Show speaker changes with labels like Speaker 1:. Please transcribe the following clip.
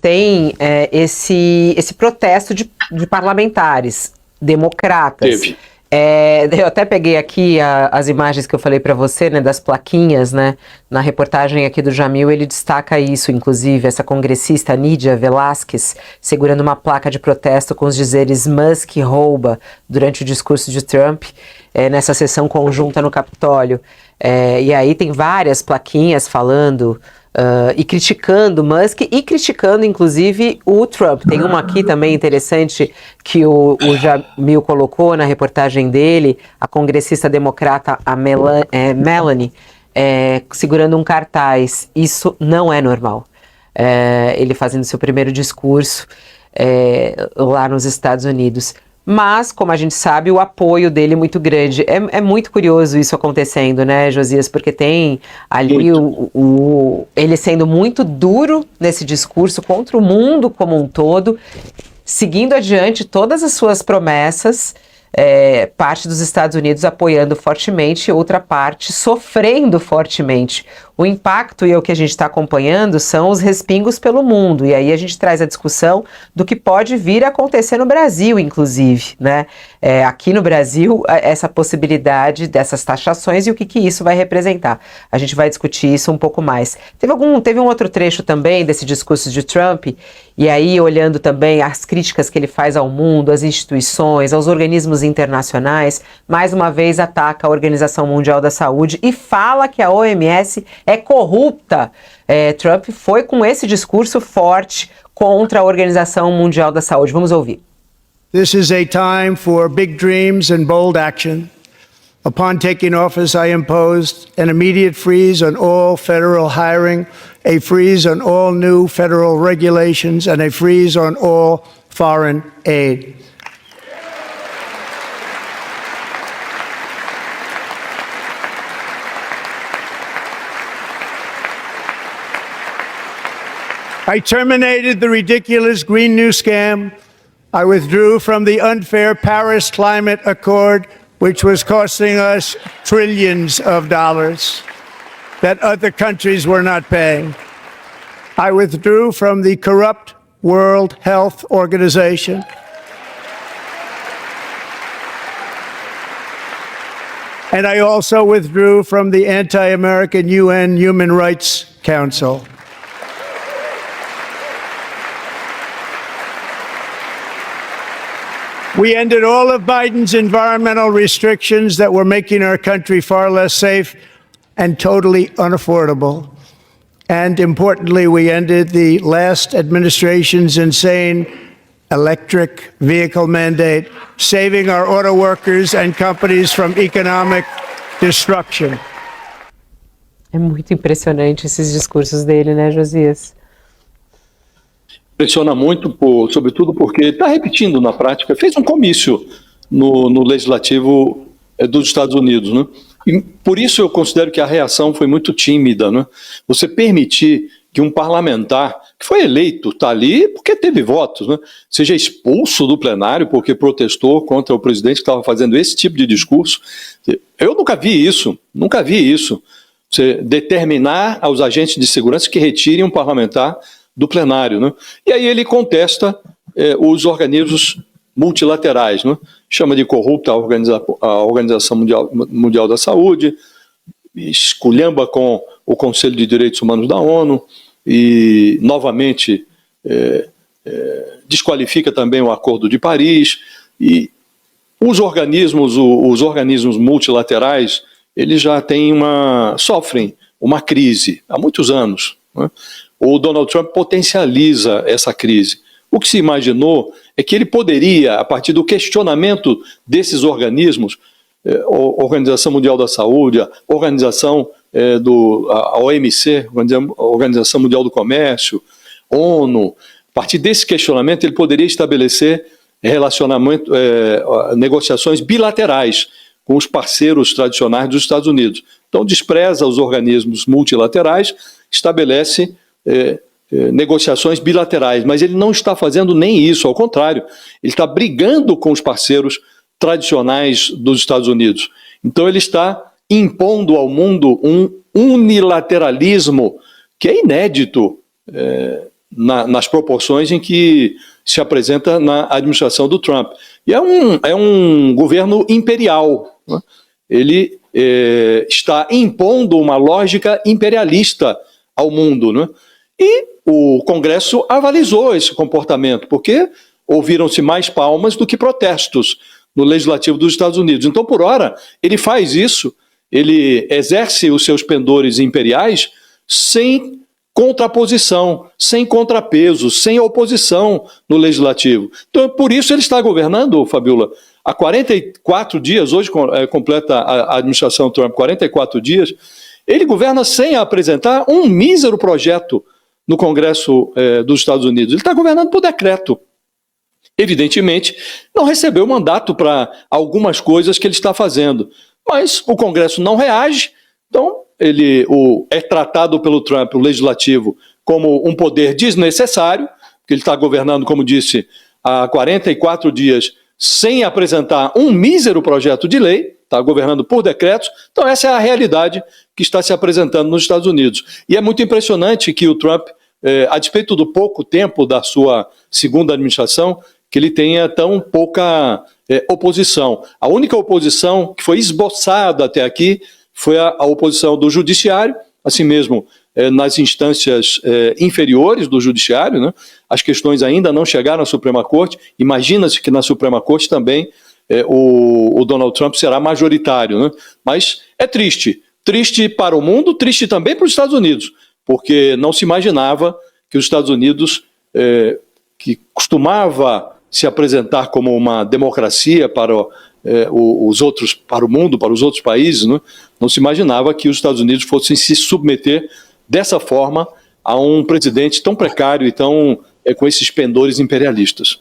Speaker 1: tem esse protesto de parlamentares democratas.
Speaker 2: Teve.
Speaker 1: Eu até peguei aqui as imagens que eu falei para você, né, das plaquinhas, né, na reportagem aqui do Jamil, ele destaca isso, inclusive, essa congressista Nydia Velázquez, segurando uma placa de protesto com os dizeres "Musk rouba", durante o discurso de Trump, nessa sessão conjunta no Capitólio. E aí tem várias plaquinhas falando... e criticando Musk e criticando, inclusive, o Trump. Tem uma aqui também interessante que o Jamil colocou na reportagem dele, a congressista democrata Melanie, segurando um cartaz. Isso não é normal. Ele fazendo seu primeiro discurso lá nos Estados Unidos. Mas, como a gente sabe, o apoio dele é muito grande. É muito curioso isso acontecendo, né, Josias? Porque tem ali ele sendo muito duro nesse discurso contra o mundo como um todo, seguindo adiante todas as suas promessas, parte dos Estados Unidos apoiando fortemente, outra parte sofrendo fortemente. O impacto e o que a gente está acompanhando são os respingos pelo mundo, e aí a gente traz a discussão do que pode vir a acontecer no Brasil, inclusive, né? Aqui no Brasil, essa possibilidade dessas taxações e o que isso vai representar. A gente vai discutir isso um pouco mais. Teve um outro trecho também desse discurso de Trump, e aí olhando também as críticas que ele faz ao mundo, às instituições, aos organismos internacionais, mais uma vez ataca a Organização Mundial da Saúde e fala que a OMS é corrupta. Trump foi com esse discurso forte contra a Organização Mundial da Saúde. Vamos ouvir.
Speaker 3: This is a time for big dreams and bold action. Upon taking office, I imposed an immediate freeze on all federal hiring, a freeze on all new federal regulations, and a freeze on all foreign aid. I terminated the ridiculous Green New Scam. I withdrew from the unfair Paris Climate Accord, which was costing us trillions of dollars that other countries were not paying. I withdrew from the corrupt World Health Organization. And I also withdrew from the anti-American UN Human Rights Council. We ended all of Biden's environmental restrictions that were making our country far less safe and totally unaffordable. And importantly, we ended the last administration's insane electric vehicle mandate, saving our auto workers and companies from economic destruction.
Speaker 1: É muito impressionante esses discursos dele, né, Josias?
Speaker 2: Impressiona muito, sobretudo porque está repetindo na prática. Fez um comício no Legislativo dos Estados Unidos, né? E por isso eu considero que a reação foi muito tímida, né? Você permitir que um parlamentar, que foi eleito, está ali porque teve votos, né, seja expulso do plenário porque protestou contra o presidente que estava fazendo esse tipo de discurso. Eu nunca vi isso. Você determinar aos agentes de segurança que retirem um parlamentar do plenário, né? E aí ele contesta os organismos multilaterais, né? Chama de corrupta a Organização Mundial da Saúde, esculhamba com o Conselho de Direitos Humanos da ONU e, novamente, desqualifica também o Acordo de Paris. E os organismos multilaterais, eles já sofrem uma crise há muitos anos, né? O Donald Trump potencializa essa crise. O que se imaginou é que ele poderia, a partir do questionamento desses organismos, a Organização Mundial da Saúde, a Organização a OMC, a Organização Mundial do Comércio, ONU, a partir desse questionamento ele poderia estabelecer negociações bilaterais com os parceiros tradicionais dos Estados Unidos. Então despreza os organismos multilaterais, estabelece negociações bilaterais, mas ele não está fazendo nem isso, ao contrário, ele está brigando com os parceiros tradicionais dos Estados Unidos. Então ele está impondo ao mundo um unilateralismo que é inédito nas proporções em que se apresenta na administração do Trump. E é um governo imperial, né? Ele está impondo uma lógica imperialista ao mundo, né? E o Congresso avalizou esse comportamento, porque ouviram-se mais palmas do que protestos no Legislativo dos Estados Unidos. Então, por hora, ele faz isso, ele exerce os seus pendores imperiais sem contraposição, sem contrapeso, sem oposição no Legislativo. Então, por isso ele está governando, Fabiola, há 44 dias, hoje completa a administração Trump 44 dias, ele governa sem apresentar um mísero projeto no Congresso dos Estados Unidos. Ele está governando por decreto. Evidentemente, não recebeu mandato para algumas coisas que ele está fazendo, mas o Congresso não reage, então ele é tratado pelo Trump, o legislativo, como um poder desnecessário, porque ele está governando, como disse, há 44 dias sem apresentar um mísero projeto de lei, está governando por decretos. Então essa é a realidade que está se apresentando nos Estados Unidos. E é muito impressionante que o Trump, a despeito do pouco tempo da sua segunda administração, que ele tenha tão pouca oposição. A única oposição que foi esboçada até aqui foi a oposição do judiciário, assim mesmo nas instâncias inferiores do judiciário, né? As questões ainda não chegaram à Suprema Corte. Imagina-se que na Suprema Corte também o Donald Trump será majoritário, né? Mas é triste para o mundo, triste também para os Estados Unidos, porque não se imaginava que os Estados Unidos, que costumava se apresentar como uma democracia para para o mundo, para os outros países, né? Não se imaginava que os Estados Unidos fossem se submeter dessa forma a um presidente tão precário e tão com esses pendores imperialistas.